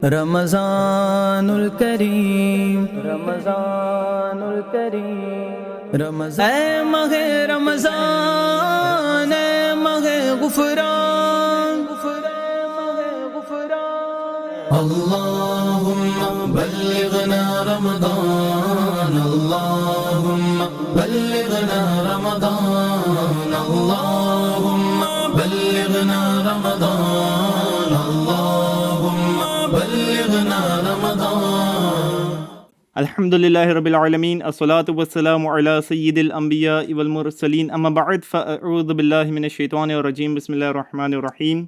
रमज़ानुल करीम रमज़ानुल करीम रमज़ान ऐ महे रमज़ान ऐ महे गुफ़रान अल्लाहुम्मा बल्लिगना रमज़ान अल्लाहुम्मा बल्लिगना रमज़ान अल्लाहुम्मा बल्लिगना रमज़ान अल्लाहुम्मा बल्लिगना रमज़ान। अल्हम्दुलिल्लाहि रब्बिल आलमीन अस्सलातु वस्सलामु अला सय्यिदिल अंबिया वल मुरसलीन अम्मा बअद फ़अऊज़ु बिल्लाहि मिनश शैतानिर रजीम बिस्मिल्लाहिर रहमानिर रहीम।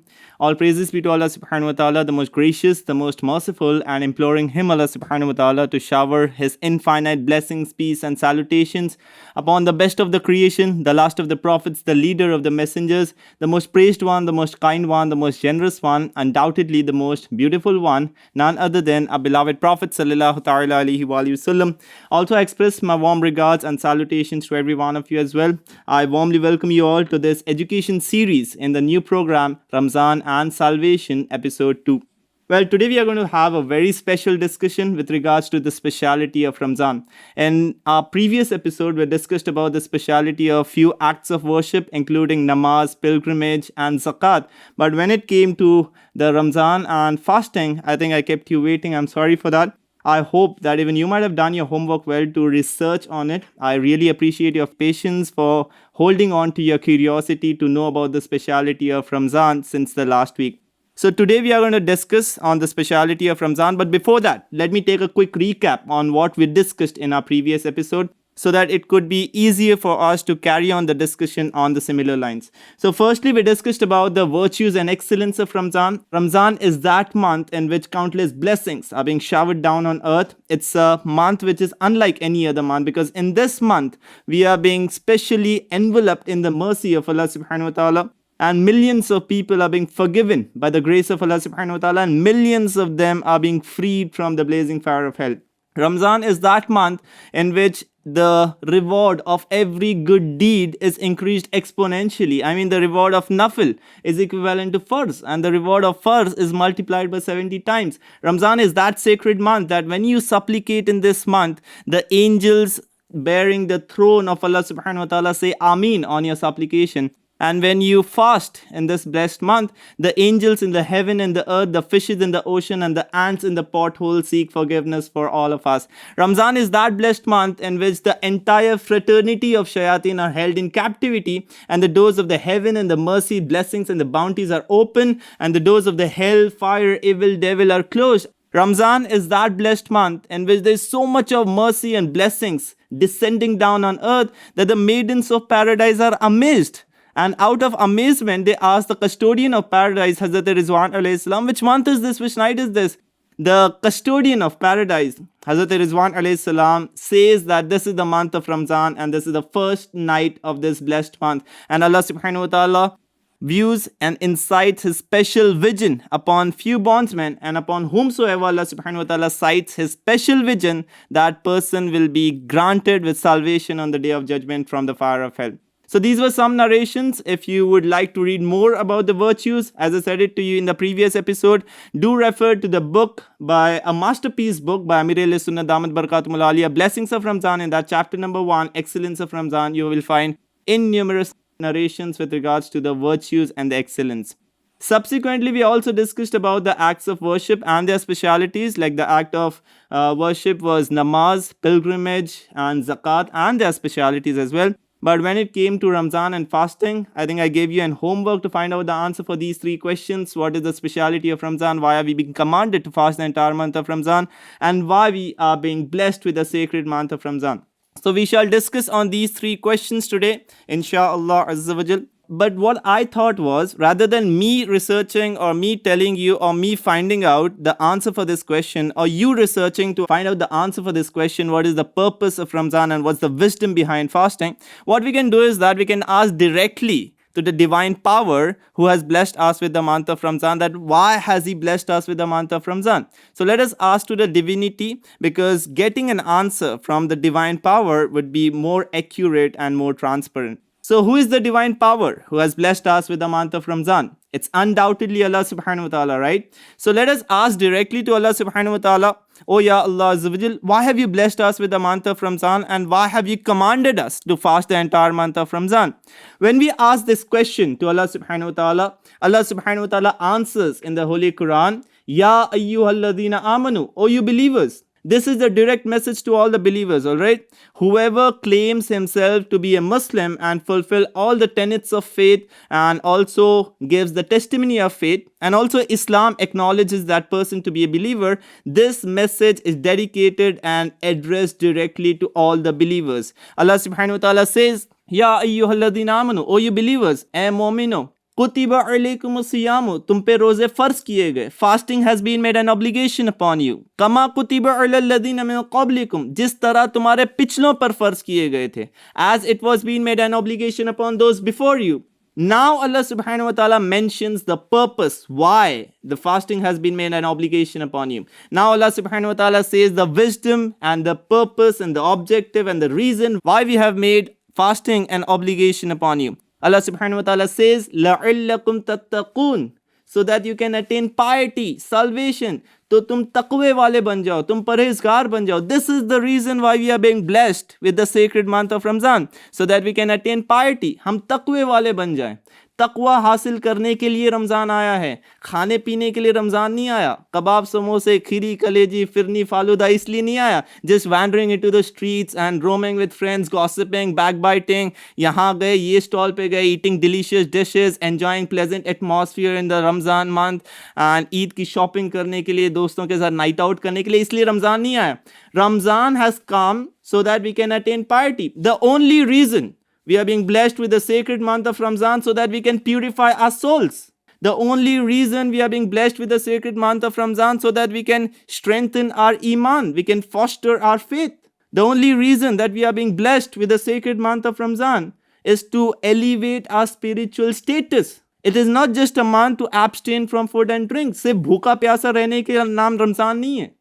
All praises be to Allah subhanahu wa ta'ala, the most gracious, the most merciful, and imploring Him, Allah subhanahu wa ta'ala, to shower His infinite blessings, peace and salutations upon the best of the creation, the last of the prophets, the leader of the messengers, the most praised one, the most kind one, the most generous one, undoubtedly the most beautiful one, none other than our beloved Prophet sallallahu ta'ala alaihi wa sallam. Also, I express my warm regards and salutations to every one of you as well. I warmly welcome you all to this education series in the new program Ramzan and Salvation episode 2. Well, today we are going to have a very special discussion with regards to the speciality of Ramzan. In our previous episode, we discussed about the speciality of few acts of worship, including namaz, pilgrimage, and zakat. But when it came to the Ramzan and fasting, I think I kept you waiting. I'm sorry for that. I hope that even you might have done your homework well to research on it. I really appreciate your patience for holding on to your curiosity to know about the speciality of Ramzan since the last week. So today we are going to discuss on the speciality of Ramzan. But before that, let me take a quick recap on what we discussed in our previous episode, so that it could be easier for us to carry on the discussion on the similar lines. So firstly, we discussed about the virtues and excellence of Ramzan. Ramzan is that month in which countless blessings are being showered down on earth. It's a month which is unlike any other month, because in this month, we are being specially enveloped in the mercy of Allah subhanahu wa ta'ala. And millions of people are being forgiven by the grace of Allah subhanahu wa ta'ala, and millions of them are being freed from the blazing fire of hell. Ramzan is that month in which the reward of every good deed is increased exponentially. I mean, the reward of nafil is equivalent to farz, and the reward of farz is multiplied by 70 times. Ramzan is that sacred month that when you supplicate in this month, the angels bearing the throne of Allah subhanahu wa ta'ala say Ameen on your supplication. And when you fast in this blessed month, the angels in the heaven and the earth, the fishes in the ocean, and the ants in the pothole seek forgiveness for all of us. Ramzan is that blessed month in which the entire fraternity of shayateen are held in captivity, and the doors of the heaven and the mercy, blessings, and the bounties are open, and the doors of the hell, fire, evil, devil are closed. Ramzan is that blessed month in which there is so much of mercy and blessings descending down on earth that the maidens of paradise are amazed. And out of amazement, they ask the custodian of paradise, Hazrat Rizwan alayhi salam, which month is this? Which night is this? The custodian of paradise, Hazrat Rizwan alayhi salam, says that this is the month of Ramzan and this is the first night of this blessed month. And Allah subhanahu wa ta'ala views and incites His special vision upon few bondsmen, and upon whomsoever Allah subhanahu wa ta'ala cites His special vision, that person will be granted with salvation on the day of judgment from the fire of hell. So these were some narrations. If you would like to read more about the virtues, as I said it to you in the previous episode, do refer to the book by a masterpiece book by Amir al-Sunnah Damat Barakatum al-Aliyah, Blessings of Ramzan. In that chapter number 1, Excellence of Ramzan, you will find innumerous narrations with regards to the virtues and the excellence. Subsequently, we also discussed about the acts of worship and their specialities, like the act of worship was namaz, pilgrimage, and zakat, and their specialities as well. But when it came to Ramzan and fasting, I think I gave you an homework to find out the answer for these 3 questions. What is the speciality of Ramzan? Why are we being commanded to fast the entire month of Ramzan? And why we are being blessed with the sacred month of Ramzan? So we shall discuss on these 3 questions today, inshallah azza wa jal. But what I thought was, rather than me researching or me telling you or me finding out the answer for this question, or you researching to find out the answer for this question, what is the purpose of Ramzan and what's the wisdom behind fasting, what we can do is that we can ask directly to the divine power who has blessed us with the month of Ramzan, that why has He blessed us with the month of Ramzan. So let us ask to the divinity, because getting an answer from the divine power would be more accurate and more transparent. So who is the divine power who has blessed us with the month of Ramzan? It's undoubtedly Allah subhanahu wa ta'ala, right? So let us ask directly to Allah subhanahu wa ta'ala, oh ya Allah Azza wa Jal, why have you blessed us with the month of Ramzan, and why have you commanded us to fast the entire month of Ramzan? When we ask this question to Allah subhanahu wa ta'ala, Allah subhanahu wa ta'ala answers in the Holy Quran, Ya ayyuhalladhina amanu, oh you believers. This is the direct message to all the believers, all right? Whoever claims himself to be a Muslim and fulfill all the tenets of faith and also gives the testimony of faith, and also Islam acknowledges that person to be a believer, this message is dedicated and addressed directly to all the believers. Allah subhanahu wa ta'ala says, Ya ayyuhalladhina amanu, O you believers, ए मोमिनो, कुतिबा अलैकुम सियामु, तुम पे रोजे फर्ज किए गए. Fasting has been made an obligation upon you. कमा कुतिबा अलल लदीना मिन क़ब्लिकुम, जिस तरह तुम्हारे पिछलों पर फर्ज किए गए थे. As it was being made an obligation upon those before you. Now Allah subhanahu wa ta'ala mentions the purpose why the fasting has been made an obligation upon you. Now Allah subhanahu wa ta'ala says the wisdom and the purpose and the objective and the reason why we have made fasting an obligation upon you. Allah subhanahu wa ta'ala says, لَعِلَّكُمْ تَتَّقُونَ, so that you can attain piety, salvation. तो तुम तकवे वाले बन जाओ, तुम परहेजगार बन जाओ. This is the reason why we are being blessed with the sacred month of Ramzan, so that we can attain piety. हम तकवे वाले बन जाएं. तकवा हासिल करने के लिए रमज़ान आया है, खाने पीने के लिए रमज़ान नहीं आया. कबाब, समोसे, खीरी, कलेजी, फिरनी, फालूदा इसलिए नहीं आया. Just wandering into the streets and roaming with friends, gossiping, backbiting. यहाँ गए, ये स्टॉल पे गए, eating delicious dishes, enjoying pleasant atmosphere in the Ramzan month, and Eid की शॉपिंग करने के लिए, दोस्तों के साथ नाइट आउट करने के लिए, इसलिए रमज़ान नहीं आया. Ramzan has come so that we can attain piety. The only reason we are being blessed with the sacred month of Ramzan so that we can purify our souls. The only reason we are being blessed with the sacred month of Ramzan so that we can strengthen our iman, we can foster our faith. The only reason that we are being blessed with the sacred month of Ramzan is to elevate our spiritual status. It is not just a month to abstain from food and drink. सिर्फ भूखा प्यासा रहने के नाम रमज़ान नहीं है.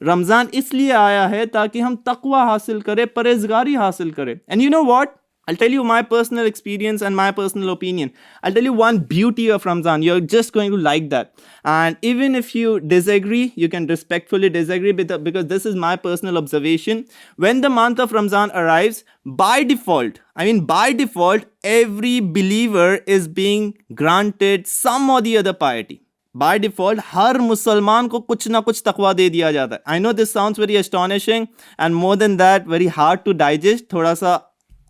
रमज़ान इसलिए आया है ताकि हम तकवा हासिल करें, परहेजगारी हासिल करें. And you know what? I'll tell you my personal experience and my personal opinion. I'll tell you one beauty of Ramzan. You're just going to like that. And even if you disagree, you can respectfully disagree because this is my personal observation. When the month of Ramzan arrives, by default, every believer is being granted some or the other piety. By default, हर मुसलमान को कुछ ना कुछ तकवा दे दिया जाता है. I know this sounds very astonishing and more than that, very hard to digest. थोड़ा सा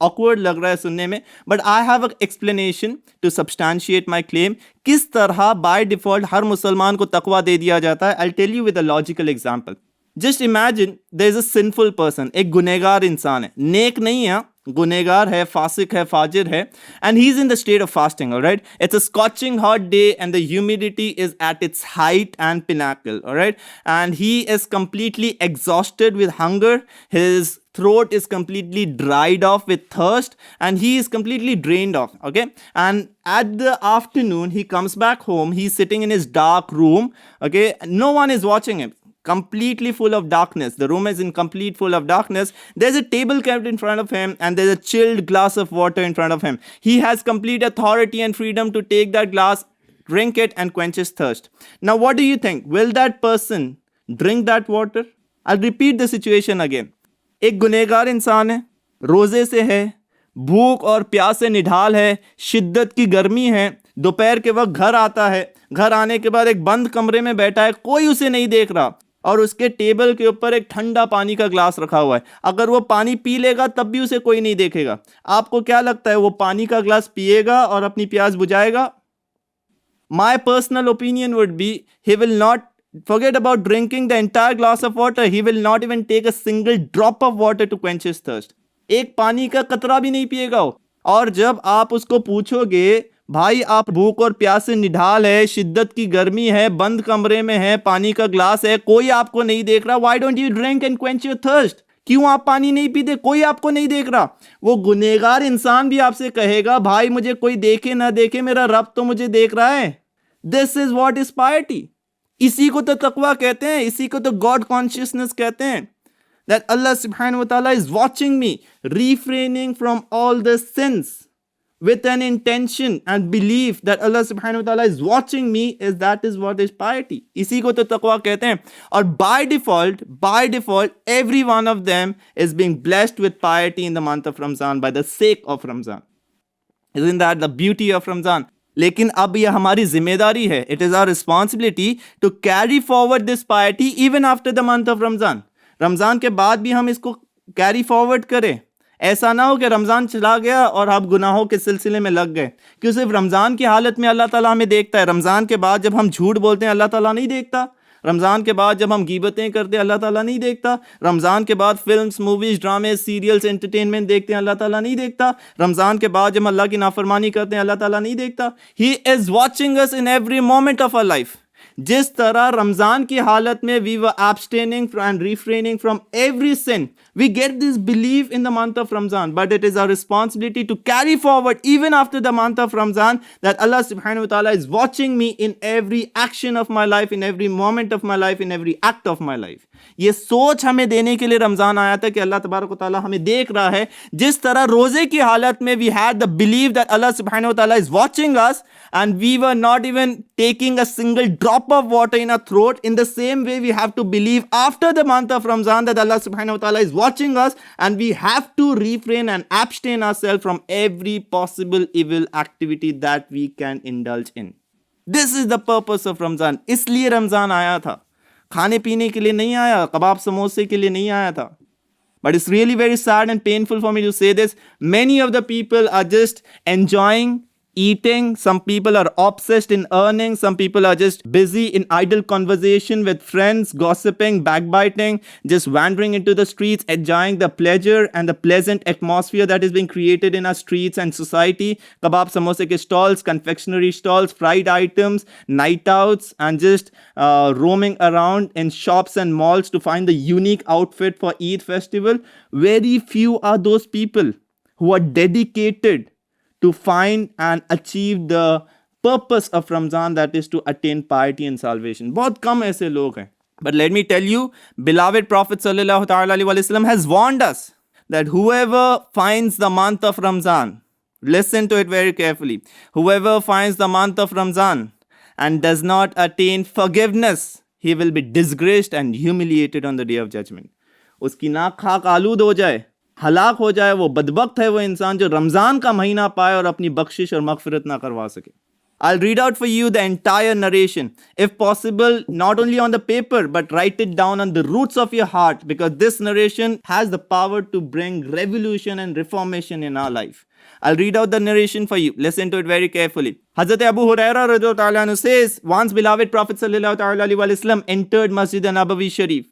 awkward लग रहा है सुनने में, but I have an explanation to substantiate my claim. किस तरह by default हर मुसलमान को तकवा दे दिया जाता है. I'll tell you with a logical example. Just imagine there is a sinful person, एक गुनहगार इंसान है, नेक नहीं है, गुनहगार है, फासिक है, फाजिर है, and he's in the state of fasting, all right? It's a scorching hot day and the humidity is at its height and pinnacle, all right? And he is completely exhausted with hunger. His throat is completely dried off with thirst and he is completely drained off, okay? And at the afternoon, he comes back home. He's sitting in his dark room, okay? No one is watching him. Completely full of darkness. The room is in complete full of darkness. There's a table kept in front of him and there's a chilled glass of water in front of him. He has complete authority and freedom to take that glass, drink it and quench his thirst. Now what do you think? Will that person drink that water? I'll repeat the situation again. एक गुनहगार इंसान है, रोजे से है, भूख और प्यास से निढाल है, शिद्दत की गर्मी है, दोपहर के वक्त घर आता है, घर आने के बाद एक बंद कमरे में बैठा है, कोई उसे नहीं देख रहा और उसके टेबल के ऊपर एक ठंडा पानी का ग्लास रखा हुआ है. अगर वो पानी पी लेगा तब भी उसे कोई नहीं देखेगा. आपको क्या लगता है वो पानी का ग्लास पिएगा और अपनी प्यास बुझाएगा? My personal opinion would be he will not forget about drinking the entire glass of water. He will not even take a single drop of water to quench his thirst. एक पानी का कतरा भी नहीं पिएगा वो. और जब आप उसको पूछोगे भाई आप भूख और प्यास से निढाल है, शिद्दत की गर्मी है, बंद कमरे में है, पानी का ग्लास है, कोई आपको नहीं देख रहा, why don't you drink and quench your thirst? क्यों आप पानी नहीं पीते? कोई आपको नहीं देख रहा. वो गुनहगार इंसान भी आपसे कहेगा भाई मुझे कोई देखे ना देखे, मेरा रब तो मुझे देख रहा है. This is what is piety. इसी को तो तकवा कहते हैं, इसी को तो गॉड कॉन्शियसनेस कहते हैं. That Allah subhanahu wa ta'ala is watching me, refraining from all the sins. with an intention and belief that Allah subhanahu wa ta'ala is watching me, that is what is piety. इसी को तो तकवा कहते हैं. और by default, every one of them is being blessed with piety in the month of Ramzan by the sake of Ramzan. Isn't that the beauty of Ramzan? लेकिन अब यह हमारी जिम्मेदारी है. It is our responsibility to carry forward this piety even after the month of Ramzan. Ramzan के बाद भी हम इसको कैरी फॉरवर्ड करें. ऐसा ना हो कि रमज़ान चला गया और आप गुनाहों के सिलसिले में लग गए. क्यों सिर्फ रमज़ान की हालत में अल्लाह ताला हमें देखता है. रमज़ान के बाद जब हम झूठ बोलते हैं अल्लाह ताला नहीं देखता. रमज़ान के बाद जब हम गीबतें करते हैं अल्लाह ताला नहीं देखता. रमज़ान के बाद फिल्म्स, मूवीज़, ड्रामे, सीरियल्स, एंटरटेनमेंट देखते हैं अल्लाह ताला नहीं देखता. रमज़ान के बाद जब अल्लाह की नाफरमानी करते हैं अल्लाह ताला नहीं देखता. He is watching us in every moment of our life. जिस तरह रमज़ान की हालत में we were abstaining and refraining from every sin, we get this belief in the month of Ramzan, but it is our responsibility to carry forward even after the month of Ramzan that Allah subhanahu wa ta'ala is watching me in every action of my life, in every moment of my life, in every act of my life. ये सोच हमें देने के लिए रमज़ान आया था कि अल्लाह तबारक व तआला हमें देख रहा है. जिस तरह रोज़े की हालत में we had the belief that Allah subhanahu wa ta'ala is watching us and we were not even taking a single drop of water in our throat, in the same way we have to believe after the month of Ramzan that Allah subhanahu wa ta'ala is watching us and we have to refrain and abstain ourselves from every possible evil activity that we can indulge in. This is the purpose of Ramzan. इसलिए रमज़ान आया था. खाने पीने के लिए नहीं आया, कबाब समोसे के लिए नहीं आया था. But it's really very sad and painful for me to say this. Many of the people are just enjoying eating. Some people are obsessed in earning. Some people are just busy in idle conversation with friends, gossiping, backbiting, just wandering into the streets, enjoying the pleasure and the pleasant atmosphere that is being created in our streets and society. Kebab samosa ke stalls, confectionery stalls, fried items, night outs, and just roaming around in shops and malls to find the unique outfit for Eid festival. Very few are those people who are dedicated to find and achieve the purpose of Ramzan, that is to attain piety and salvation. बहुत कम ऐसे लोग हैं. But let me tell you, beloved Prophet sallallahu alaihi wasallam has warned us that whoever finds the month of Ramzan, listen to it very carefully, whoever finds the month of Ramzan and does not attain forgiveness, he will be disgraced and humiliated on the day of judgment. उसकी नाक खाक आलूद हो जाए, हलाक हो जाए, वो बदबख्त है वो इंसान जो रमज़ान का महीना पाए और अपनी बख्शिश और मगफिरत ना करवा सके. I'll read out for you the entire narration. If possible, not only on the paper, but write it down on the roots of your heart, because this narration has the power to bring revolution and reformation in our life. I'll read out the narration for you. Listen to it very carefully. Hazrat Abu Hurairah radhiyallahu ta'ala anhu says, once beloved Prophet sallallahu alaihi wasallam entered Masjid Nabawi Sharif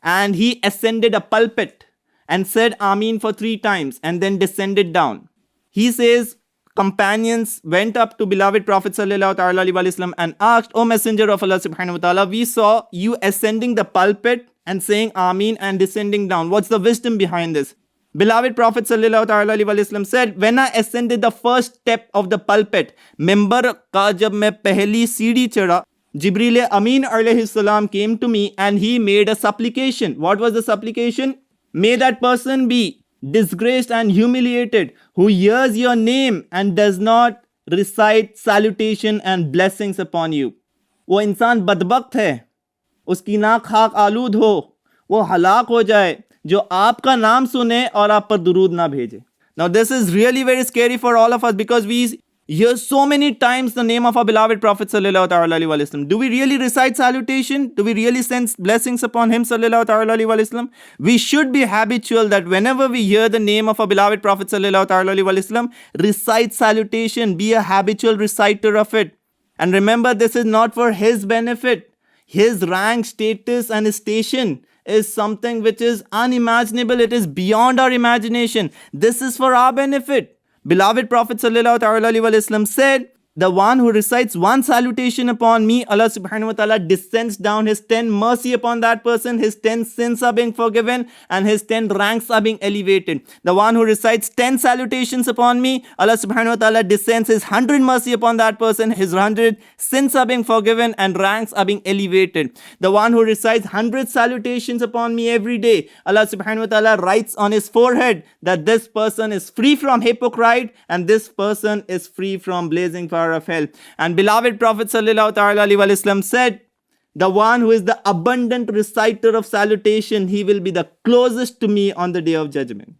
and he ascended a pulpit and said Ameen for 3 times and then descended down. He says, companions went up to beloved Prophet sallallahu alaihi wasallam and asked, O Messenger of Allah subhanahu wa ta'ala, we saw you ascending the pulpit and saying Ameen and descending down. What's the wisdom behind this? Beloved Prophet sallallahu alaihi wasallam said, when I ascended the first step of the pulpit, member ka jab main pehli seedhi chada, Jibreel Amin alayhi salam came to me and he made a supplication. What was the supplication? May that person be disgraced and humiliated who hears your name and does not recite salutation and blessings upon you. वो इंसान बदबख्त है, उसकी नाक खाक आलूद हो, वो हलाक हो जाए जो आपका नाम सुने और आप पर दुरूद ना भेजे. Now this is really very scary for all of us because we hear so many times the name of our beloved Prophet sallallahu alaihi wasallam. Do we really recite salutation? Do we really send blessings upon him sallallahu alaihi wasallam? We should be habitual that whenever we hear the name of our beloved Prophet sallallahu alaihi wasallam, recite salutation, be a habitual reciter of it. And remember, this is not for his benefit. His rank, status and his station is something which is unimaginable. It is beyond our imagination. This is for our benefit. Beloved Prophet sallallahu alaihi wasallam said, The one who recites one salutation upon me, Allah subhanahu wa ta'ala descends down His 10 mercy upon that person, his 10 sins are being forgiven, and his 10 ranks are being elevated. The one who recites 10 salutations upon me, Allah subhanahu wa ta'ala descends His 100 mercy upon that person, his 100 sins are being forgiven, and ranks are being elevated. The one who recites 100 salutations upon me every day, Allah subhanahu wa ta'ala writes on his forehead that this person is free from hypocrite and this person is free from blazing fire of hell. And beloved Prophet sallallahu ta'ala alaihi wasallam said, the one who is the abundant reciter of salutation, he will be the closest to me on the day of judgment.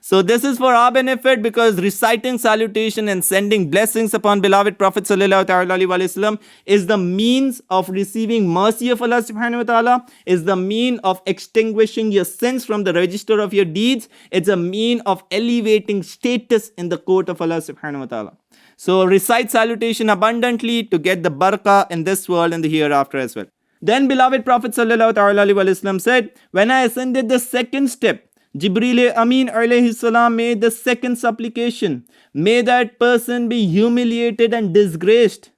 So this is for our benefit, because reciting salutation and sending blessings upon beloved Prophet sallallahu alaihi wasallam is the means of receiving mercy of Allah subhanahu wa ta'ala, is the mean of extinguishing your sins from the register of your deeds. It's a mean of elevating status in the court of Allah subhanahu wa ta'ala. So recite salutation abundantly to get the barakah in this world and the hereafter as well. Then beloved Prophet sallallahu alaihi wasallam said, when I ascended the second step, Jibreel Amin alayhi salam made the second supplication. May that person be humiliated and disgraced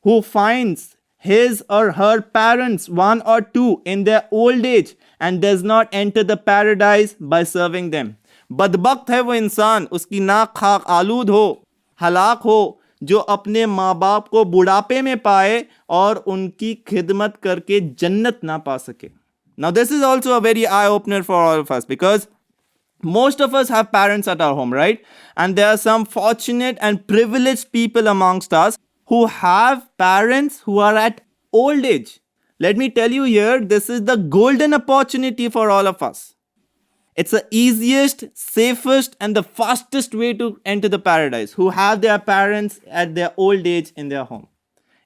who finds his or her parents, one or two, in their old age and does not enter the paradise by serving them. बदबख्त है वो इंसान, उसकी नाक खाक आलूद हो, हलाक हो, जो अपने माँ बाप को बुढ़ापे में पाए और उनकी खिदमत करके जन्नत ना पा सके. Now this is also a very eye opener for all of us, because most of us have parents at our home, right? And there are some fortunate and privileged people amongst us who have parents who are at old age. Let me tell you here, this is the golden opportunity for all of us. It's the easiest, safest, and the fastest way to enter the paradise, who have their parents at their old age in their home.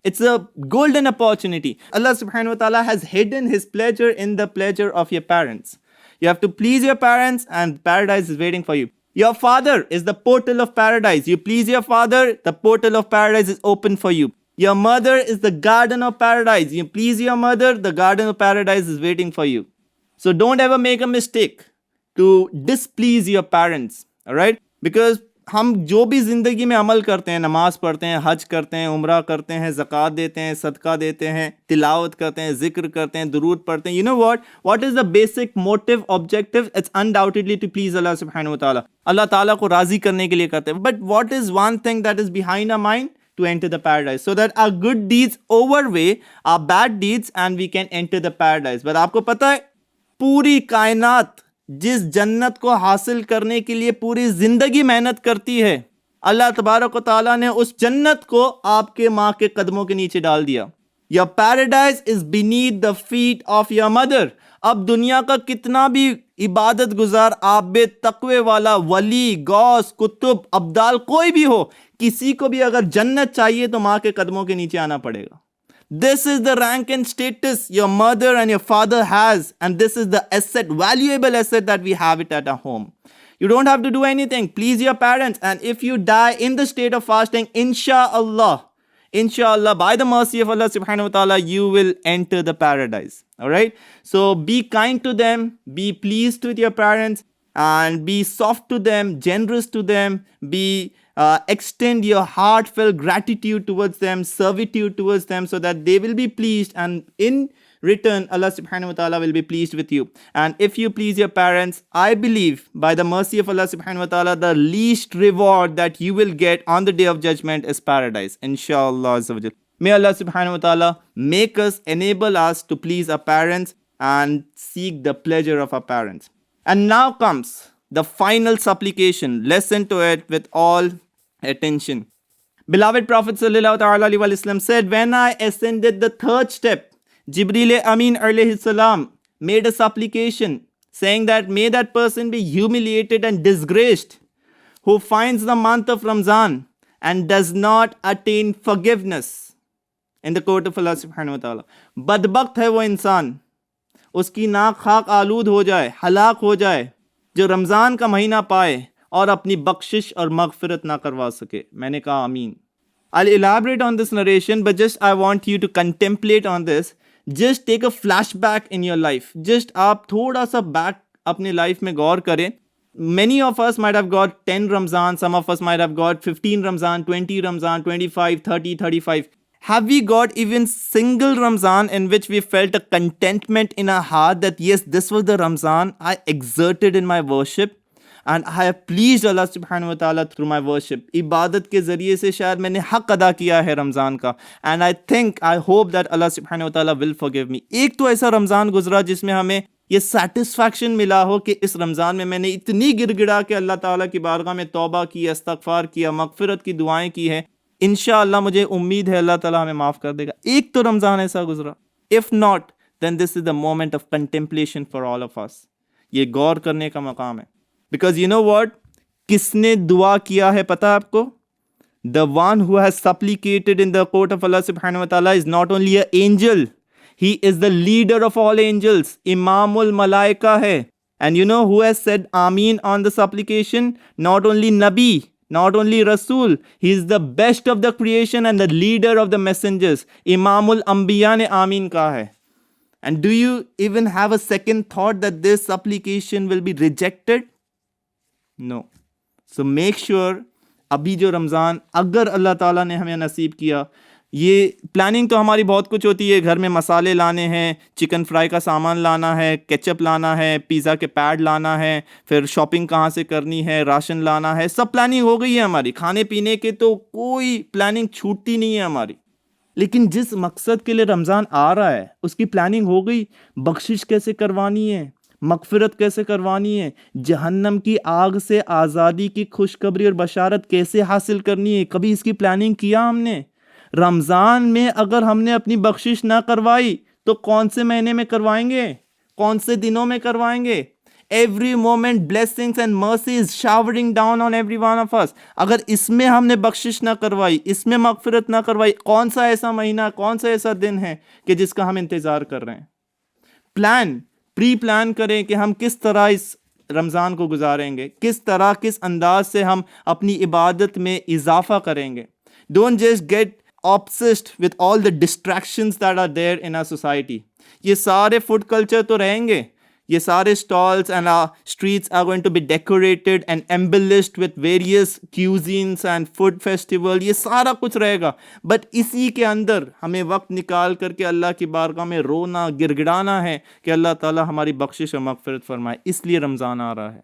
It's a golden opportunity. Allah subhanahu wa ta'ala has hidden His pleasure in the pleasure of your parents. You have to please your parents and paradise is waiting for you. Your father is the portal of paradise. You please your father, the portal of paradise is open for you. Your mother is the garden of paradise. You please your mother, the garden of paradise is waiting for you. So don't ever make a mistake to displease your parents. Alright? Because हम जो भी ज़िंदगी में अमल करते हैं, नमाज़ पढ़ते हैं, हज करते हैं, उम्रा करते हैं, ज़कात देते हैं, सदका देते हैं, तिलावत करते हैं, ज़िक्र करते हैं, दुरूद पढ़ते हैं, you know what is the basic motive, objective? It's undoubtedly to please Allah subhanahu wa ta'ala. Allah ta'ala को राज़ी करने के लिए करते हैं. But what is one thing that is behind our mind? To enter the paradise, so that our good deeds overweigh our bad deeds and we can enter the paradise. But आपको पता है, पूरी कायनात जिस जन्नत को हासिल करने के लिए पूरी जिंदगी मेहनत करती है, अल्लाह तबारक व तआला ने उस जन्नत को आपके माँ के कदमों के नीचे डाल दिया. Your paradise is beneath the feet of your mother. अब दुनिया का कितना भी इबादत गुजार, आबिद, तकवे वाला, वली, गौस, कुतुब, अब्दाल कोई भी हो, किसी को भी अगर जन्नत चाहिए तो माँ के कदमों के नीचे आना पड़ेगा. This is the rank and status your mother and your father has, and this is the asset, valuable asset that we have it at our home. You don't have to do anything. Please your parents, and if you die in the state of fasting, inshallah, by the mercy of Allah subhanahu wa ta'ala, you will enter the paradise. Alright? So be kind to them, be pleased with your parents, and be soft to them, generous to them, extend your heartfelt gratitude towards them, servitude towards them, so that they will be pleased, and in return Allah subhanahu wa ta'ala will be pleased with you. And if you please your parents, I believe by the mercy of Allah subhanahu wa ta'ala, the least reward that you will get on the day of judgment is paradise, inshallah azza wa jal. May Allah subhanahu wa ta'ala make us, enable us to please our parents and seek the pleasure of our parents. And now comes the final supplication. Listen to it with all attention. Beloved Prophet sallallahu alaihi wasallam said, when I ascended the third step, Jibreel Amin alayhi salam made a supplication saying that may that person be humiliated and disgraced who finds the month of Ramzan and does not attain forgiveness in the court of Allah subhanahu wa ta'ala. बदबख्त है वो इंसान, उसकी नाक खाक आलूद हो जाए, हलाक हो जाए, जो रमज़ान का महीना पाए और अपनी बख्शिश और मगफिरत ना करवा सके. मैंने कहा आमीन. I'll elaborate on this narration, but just I want you to contemplate on this. Just take a flashback in your life. Just आप थोड़ा सा बैक अपने लाइफ में गौर करें Many of us might have got 10 Ramzan, some of us might have got 15 Ramzan, 20 Ramzan, 25, 30, 35. Have we got even single Ramzan in which we felt a contentment in our heart that yes, this was the Ramzan I exerted in my worship and I have pleased Allah subhanahu wa ta'ala through my worship. इबादत के ज़रिए से शायद मैंने हक़ अदा किया है रमज़ान का. And I hope that Allah subhanahu wa ta'ala will forgive me. एक तो ऐसा रमज़ान गुजरा जिसमें हमें ये सेटिस्फैक्शन मिला हो कि इस रमज़ान में मैंने इतनी गिड़गिड़ा के अल्लाह ताला की बारगाह में तौबा की, इस्तग़फ़ार किया, मग़फ़िरत की दुआएं की है. इंशाअल्लाह मुझे उम्मीद है अल्लाह ताला हमें माफ़ कर देगा. एक तो रमज़ान ऐसा गुजरा. If not then this is the moment of contemplation for all of us. ये गौर करने का मकाम है. बिकॉज यू नो व्हाट, किसने दुआ किया है पता है आपको? The one who has supplicated in the court of अल्लाह सुब्हानहू व तआला is not only a angel, he is the leader of all angels. Imamul Malaika hai. And you know who has said Ameen on the supplication? Not only Nabi, not only Rasul, he is the best of the creation and the leader of the messengers. Imamul Anbiya ne Ameen kaha hai. And do you even have a second thought that this supplication will be rejected? No. So make sure अभी जो रमज़ान अगर अल्लाह ताला ने हमें नसीब किया, ये planning तो हमारी बहुत कुछ होती है. घर में मसाले लाने हैं, चिकन फ्राई का सामान लाना है, केचप लाना है, पिज़्ज़ा के पैड लाना है, फिर शॉपिंग कहाँ से करनी है, राशन लाना है, सब प्लानिंग हो गई है हमारी. खाने पीने के तो कोई प्लानिंग छूटती नहीं है हमारी. लेकिन जिस मकसद के लिए रमज़ान आ रहा है उसकी प्लानिंग हो गई. बख्शिश कैसे करवानी है, मगफिरत कैसे करवानी है, जहन्नम की आग से आज़ादी की खुशखबरी और बशारत कैसे हासिल करनी है, कभी इसकी प्लानिंग किया हमने? रमज़ान में अगर हमने अपनी बख्शिश ना करवाई तो कौन से महीने में करवाएंगे, कौन से दिनों में करवाएंगे? Every moment blessings and mercies showering down on every one of us. अगर इसमें हमने बख्शिश ना करवाई, इसमें मगफिरत ना करवाई, कौन सा ऐसा महीना, कौन सा ऐसा दिन है कि जिसका हम इंतज़ार कर रहे हैं? प्री प्लान करें कि हम किस तरह इस रमज़ान को गुजारेंगे, किस तरह, किस अंदाज से हम अपनी इबादत में इजाफा करेंगे. Don't just get obsessed with all the distractions that are there in our society. ये सारे फूड कल्चर तो रहेंगे, ये सारे stalls and our streets are going to be decorated and embellished with various cuisines and food festival. ये सारा कुछ रहेगा, बट इसी के अंदर हमें वक्त निकाल करके अल्लाह की बारगाह में रोना, गिड़गिड़ाना है कि अल्लाह ताला हमारी बख्शिश और मगफिरत फरमाए. इसलिए रमज़ान आ रहा है.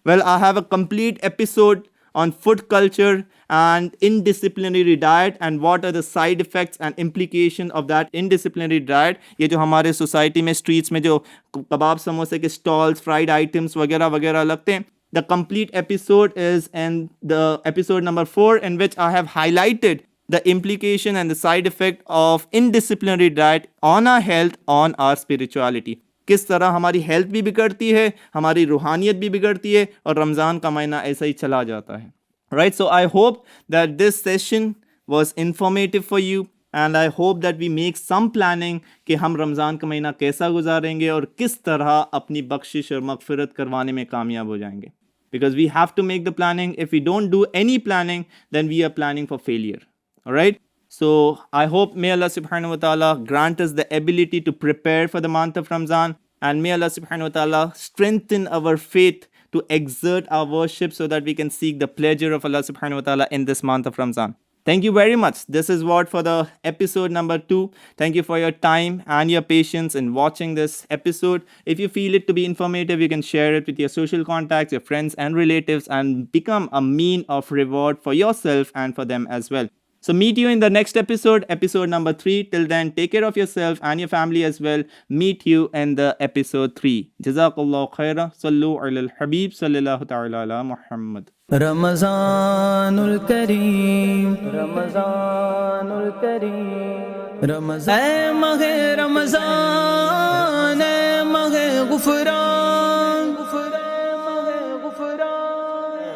Well, I have a complete episode on food culture and indisciplinary diet and what are the side effects and implication of that indisciplinary diet. ये जो हमारे सोसाइटी में स्ट्रीट्स में जो कबाब समोसे के स्टॉल्स, फ्राइड आइटम्स वगैरह वगैरह लगते हैं, the complete episode is in the episode number 4 in which I have highlighted the implication and the side effect of indisciplinary diet on our health, on our spirituality. किस तरह हमारी health भी बिगड़ती है, हमारी रूहानियत भी बिगड़ती है और रमज़ान का महीना ऐसा ही चला जाता है. Right, so I hope that this session was informative for you and I hope that we make some planning कि हम रमज़ान का महीना कैसा गुजारेंगे और किस तरह अपनी बख्शिश और मगफिरत करवाने में कामयाब हो जाएंगे. Because we have to make the planning. If we don't do any planning then we are planning for failure. Alright, so I hope may Allah subhanahu wa ta'ala grant us the ability to prepare for the month of Ramzan, and may Allah subhanahu wa ta'ala strengthen our faith to exert our worship so that we can seek the pleasure of Allah subhanahu wa ta'ala in this month of Ramzan. Thank you very much. This is what for the episode number 2. Thank you for your time and your patience in watching this episode. If you feel it to be informative, you can share it with your social contacts, your friends and relatives, and become a mean of reward for yourself and for them as well. So meet you in the next episode, episode number 3. Till then, take care of yourself and your family as well. Meet you in the episode 3. Jazakallahu khairan. Sallu ala al-Habib sallallahu ta'ala ala Muhammad. रमज़ानुल करीम, रमज़ानुल करीम, रमज़ान ऐ महे रमज़ान, ऐ महे गुफ़रान,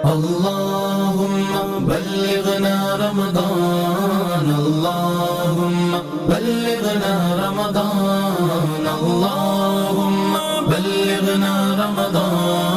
अल्लाहुम्मा बल्लिगना रमज़ान, अल्लाहुम्मा बल्लिगना रमज़ान, अल्लाहुम्मा बल्लिगना रमज़ान.